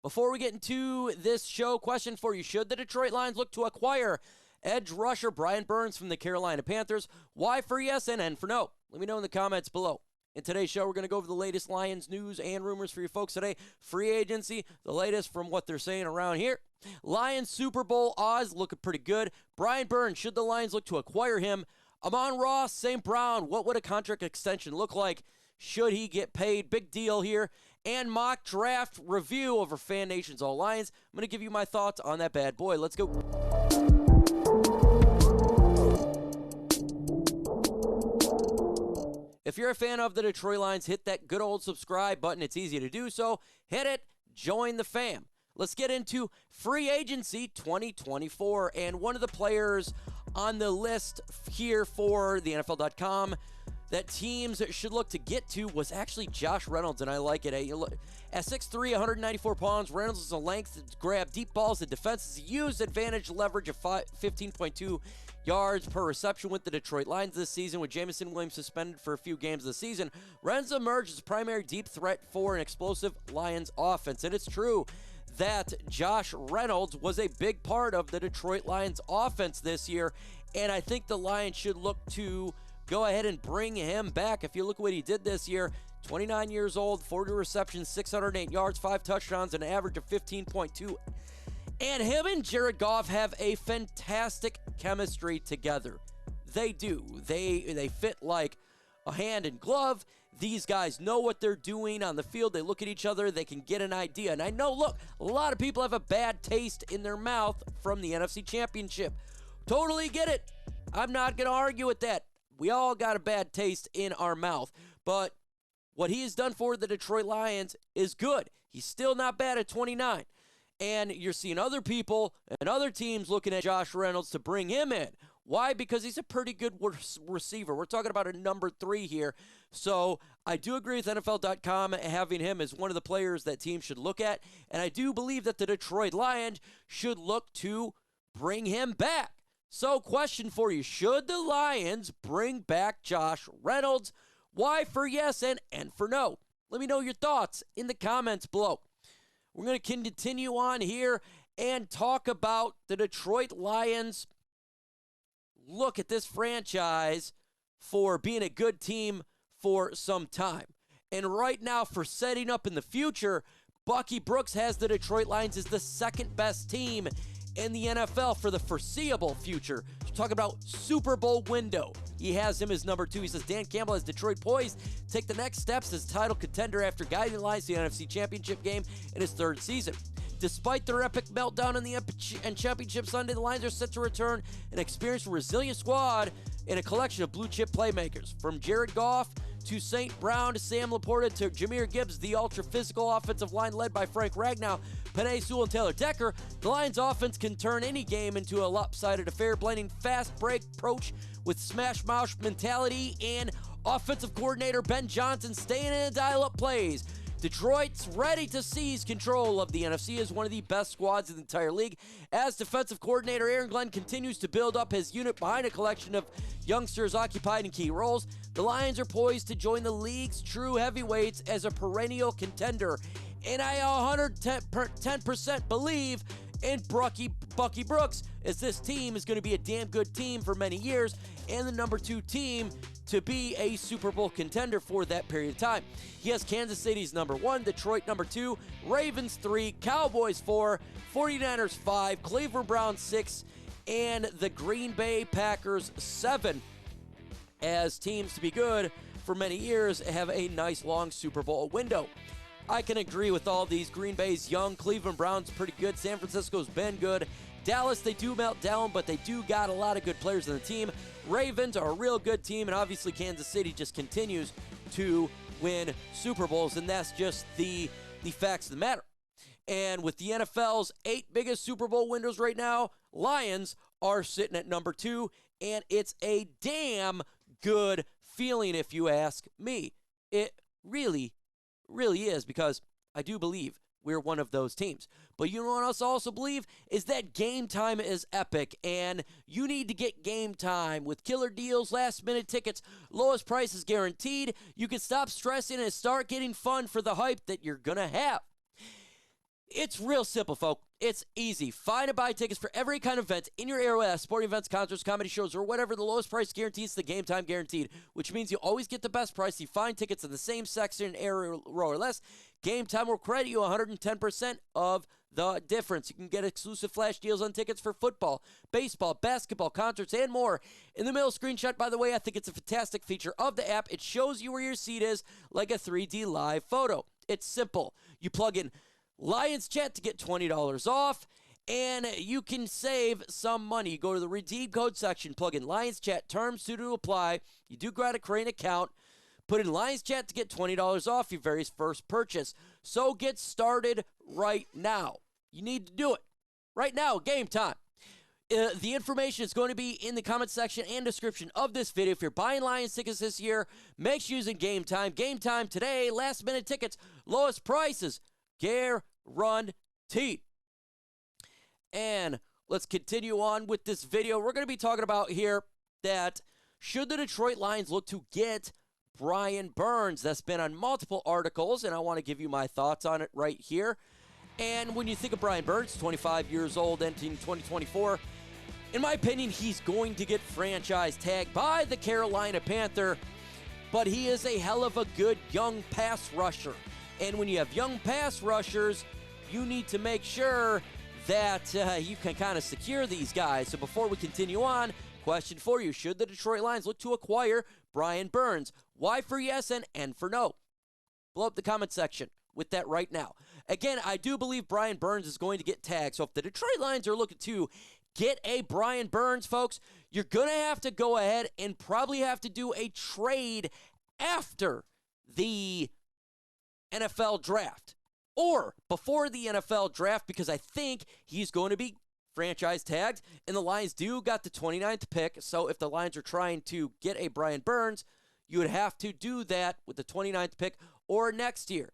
Before we get into this show, question for you. Should the Detroit Lions look to acquire edge rusher Brian Burns from the Carolina Panthers? Y for yes and N for no. Let me know in the comments below. In today's show, we're going to go over the latest Lions news and rumors for you folks today. Free agency, the latest from what they're saying around here. Lions Super Bowl odds looking pretty good. Brian Burns, should the Lions look to acquire him? Amon-Ra, St. Brown, what would a contract extension look like? Should he get paid? Big deal here. And mock draft review over Fan Nation's All Lions. I'm going to give you my thoughts on that bad boy. Let's go. If you're a fan of the Detroit Lions, hit that good old subscribe button. It's easy to do so. Hit it. Join the fam. Let's get into free agency 2024. And one of the players on the list here for the NFL.com that teams should look to get to was actually Josh Reynolds, and I like it. At 6'3", 194 pounds, Reynolds has a length to grab deep balls. The defense has used advantage leverage of 15.2 yards per reception with the Detroit Lions this season. With Jamison Williams suspended for a few games of the season, Reynolds emerged as a primary deep threat for an explosive Lions offense. And it's true that Josh Reynolds was a big part of the Detroit Lions offense this year, and I think the Lions should look to go ahead and bring him back. If you look at what he did this year, 29 years old, 40 receptions, 608 yards, 5 touchdowns, an average of 15.2. And him and Jared Goff have a fantastic chemistry together. They do. They fit like a hand and glove. These guys know what they're doing on the field. They look at each other. They can get an idea. And I know, look, a lot of people have a bad taste in their mouth from the NFC Championship. Totally get it. I'm not going to argue with that. We all got a bad taste in our mouth. But what he has done for the Detroit Lions is good. He's still not bad at 29. And you're seeing other people and other teams looking at Josh Reynolds to bring him in. Why? Because he's a pretty good receiver. We're talking about a number 3 here. So I do agree with NFL.com having him as one of the players that teams should look at. And I do believe that the Detroit Lions should look to bring him back. So question for you, should the Lions bring back Josh Reynolds? Y for yes and N for no. Let me know your thoughts in the comments below. We're going to continue on here and talk about the Detroit Lions. Look at this franchise for being a good team for some time. And right now, for setting up in the future, Bucky Brooks has the Detroit Lions as the second best team in the NFL for the foreseeable future. We're talking about Super Bowl window. He has him as number 2. He says Dan Campbell has Detroit poised to take the next steps as title contender after guiding the Lions to the NFC Championship game in his 3rd season. Despite their epic meltdown in the Championship Sunday, the Lions are set to return an experienced, resilient squad in a collection of blue-chip playmakers. From Jared Goff to St. Brown to Sam Laporta to Jahmyr Gibbs, the ultra-physical offensive line led by Frank Ragnow, Penei Sewell, and Taylor Decker, the Lions offense can turn any game into a lopsided affair, blending fast break approach with smash mouth mentality and offensive coordinator Ben Johnson staying in and dial-up plays. Detroit's ready to seize control of the NFC as one of the best squads in the entire league. As defensive coordinator Aaron Glenn continues to build up his unit behind a collection of youngsters occupied in key roles, the Lions are poised to join the league's true heavyweights as a perennial contender. And I 110% believe in Bucky Brooks, as this team is going to be a damn good team for many years and the number 2 team to be a Super Bowl contender for that period of time. He has Kansas City's number 1, Detroit number 2, Ravens 3, Cowboys 4, 49ers 5, Cleveland Browns 6, and the Green Bay Packers 7 as teams to be good for many years have a nice long Super Bowl window. I can agree with all these. Green Bay's young, Cleveland Browns pretty good, San Francisco's been good, Dallas, they do melt down, but they do got a lot of good players on the team. Ravens are a real good team, and obviously Kansas City just continues to win Super Bowls, and that's just the facts of the matter. And with the NFL's 8 biggest Super Bowl windows right now, Lions are sitting at number 2, and it's a damn good feeling if you ask me. It really is, because I do believe we're one of those teams. But you know what else I also believe is that Game Time is epic, and you need to get Game Time with killer deals, last-minute tickets, lowest prices guaranteed. You can stop stressing and start getting fun for the hype that you're going to have. It's real simple, folks. It's easy. Find and buy tickets for every kind of event in your area, sporting events, concerts, comedy shows, or whatever. The lowest price guarantees the game time guaranteed, which means you always get the best price. You find tickets in the same section, area, row, or less. Game Time will credit you 110% of the difference. You can get exclusive flash deals on tickets for football, baseball, basketball, concerts, and more. In the middle screenshot, by the way, I think it's a fantastic feature of the app. It shows you where your seat is like a 3D live photo. It's simple. You plug in Lions Chat to get $20 off, and you can save some money. You go to the redeem code section, plug in Lions Chat, terms to apply. You do got to create an account. Put in Lions Chat to get $20 off your very first purchase. So get started right now. You need to do it right now. Game Time. The information is going to be in the comment section and description of this video. If you're buying Lions tickets this year, make sure using Game Time. Game Time today, last minute tickets, lowest prices, guaranteed. And let's continue on with this video. We're going to be talking about here that should the Detroit Lions look to get Brian Burns? That's been on multiple articles, and I want to give you my thoughts on it right here. And when you think of Brian Burns, 25 years old, entering 2024, in my opinion, he's going to get franchise tagged by the Carolina Panther, but he is a hell of a good young pass rusher. And when you have young pass rushers, you need to make sure that you can kind of secure these guys. So before we continue on, question for you. Should the Detroit Lions look to acquire Brian Burns? Y for yes and N for no. Blow up the comment section with that right now. Again, I do believe Brian Burns is going to get tagged. So if the Detroit Lions are looking to get a Brian Burns, folks, you're going to have to go ahead and probably have to do a trade after the NFL draft or before the NFL draft, because I think he's going to be franchise tagged, and the Lions do got the 29th pick. So if the Lions are trying to get a Brian Burns, you would have to do that with the 29th pick or next year.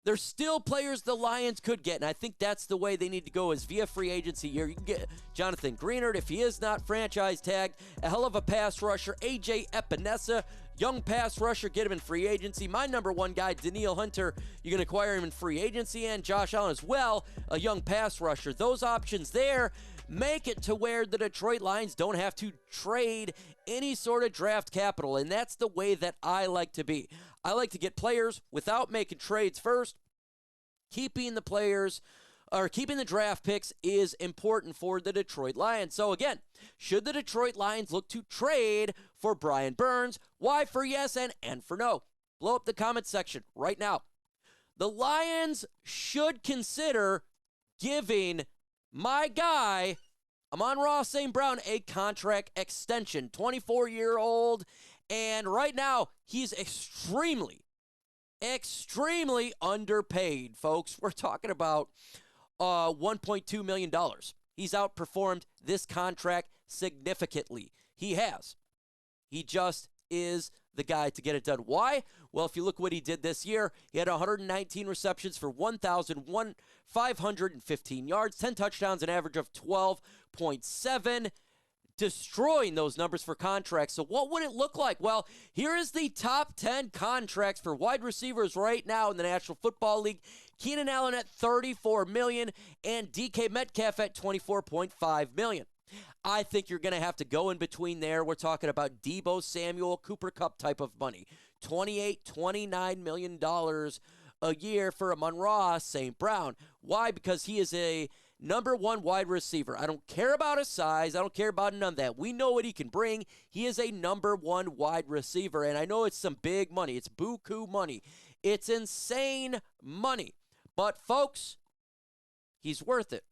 There's still players the Lions could get, and I think that's the way they need to go is via free agency here. You can get Jonathan Greenard if he is not franchise tagged, a hell of a pass rusher, A.J. Epinesa, young pass rusher, get him in free agency. My number one guy, Danielle Hunter, you can acquire him in free agency, and Josh Allen as well, a young pass rusher. Those options there make it to where the Detroit Lions don't have to trade any sort of draft capital, and that's the way that I like to be. I like to get players without making trades first. Keeping the players or keeping the draft picks is important for the Detroit Lions. So again, should the Detroit Lions look to trade for Brian Burns? Y for yes and N for no. Blow up the comment section right now. The Lions should consider giving my guy, Amon-Ra St. Brown, a contract extension. 24-year-old. And right now, he's extremely underpaid, folks. We're talking about $1.2 million. He's outperformed this contract significantly. He has. He just is the guy to get it done. Why? Well, if you look what he did this year, he had 119 receptions for 1,515 yards, 10 touchdowns, an average of 12.7, destroying those numbers for contracts. So what would it look like? Well, here is the top 10 contracts for wide receivers right now in the National Football League. Keenan Allen at $34 million and DK Metcalf at $24.5 million. I think you're going to have to go in between there. We're talking about Deebo Samuel, Cooper Kupp type of money. $29 million a year for Amon-Ra St. Brown. Why? Because he is a number one wide receiver. I don't care about his size. I don't care about none of that. We know what he can bring. He is a number one wide receiver, and I know it's some big money. It's buku money. It's insane money. But, folks, he's worth it.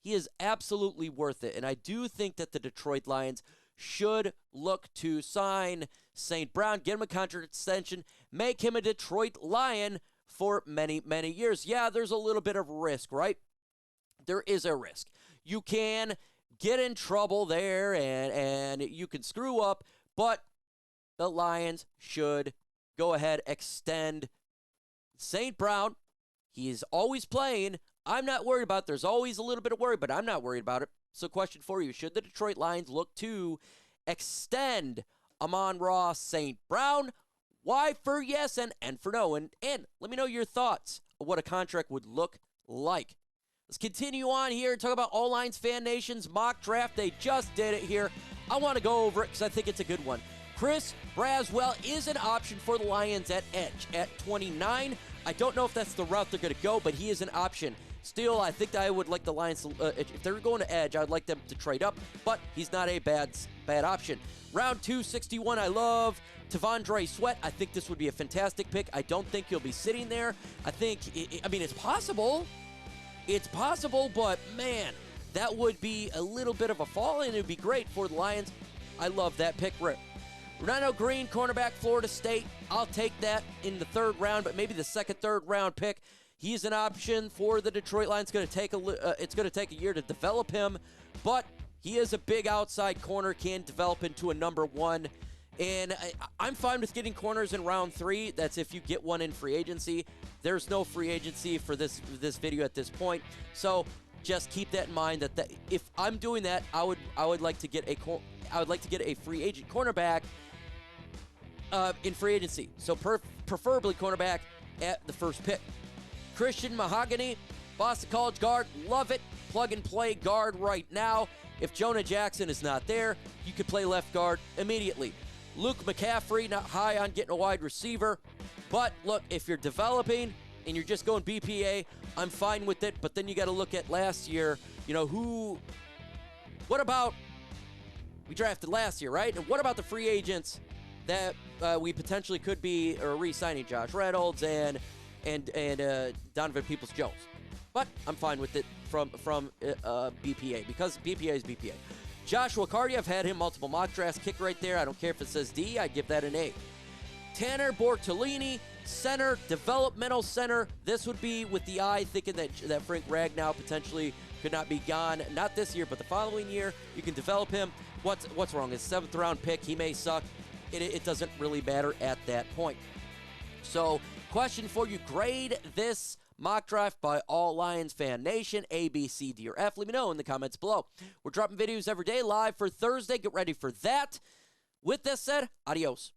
He is absolutely worth it, and I do think that the Detroit Lions should look to sign St. Brown, get him a contract extension, make him a Detroit Lion for many, many years. Yeah, there's a little bit of risk, right? There is a risk. You can get in trouble there and you can screw up, but the Lions should go ahead, extend St. Brown. He is always playing. I'm not worried about it. There's always a little bit of worry, but I'm not worried about it. So question for you, should the Detroit Lions look to extend Amon-Ra St. Brown? Y for yes and N for no. And let me know your thoughts of what a contract would look like. Let's continue on here and talk about All Lines Fan Nation's mock draft. They just did it here. I want to go over it because I think it's a good one. Chris Braswell is an option for the Lions at edge at 29. I don't know if that's the route they're going to go, but he is an option. Still, I think that I would like the Lions to, if they're going to edge, I'd like them to trade up, but he's not a bad option. Round 261, I love T'Vondre Sweat. I think this would be a fantastic pick. I don't think he'll be sitting there. I think, I mean, it's possible. It's possible, but man, that would be a little bit of a fall, and it would be great for the Lions. I love that pick. Renardo Green, cornerback, Florida State. I'll take that in the third round, but maybe the second, third round pick. He's an option for the Detroit Lions. It's going to take a year to develop him, but he is a big outside corner, can develop into a number one. And I'm fine with getting corners in round 3. That's if you get one in free agency. There's no free agency for this video at this point, so just keep that in mind. That if I'm doing that, I would like to get a free agent cornerback in free agency. So preferably cornerback at the first pick. Christian Mahogany, Boston College guard, love it. Plug and play guard right now. If Jonah Jackson is not there, you could play left guard immediately. Luke McCaffrey, not high on getting a wide receiver. But look, if you're developing and you're just going BPA, I'm fine with it. But then you got to look at last year. You know, what about, we drafted last year, right? And what about the free agents that we potentially could be re-signing? Josh Reynolds and Donovan Peoples-Jones. But I'm fine with it from BPA, because BPA is BPA. Joshua Cardi, I've had him multiple mock drafts. Kick right there. I don't care if it says D. I give that an A. Tanner Bortolini, center, developmental center. This would be with the eye thinking that Frank Ragnow potentially could not be gone. Not this year, but the following year. You can develop him. What's wrong? His 7th round pick. He may suck. It doesn't really matter at that point. So, question for you. Grade this mock draft by All Lions Fan Nation, A, B, C, D, or F. Let me know in the comments below. We're dropping videos every day live for Thursday. Get ready for that. With this said, adios.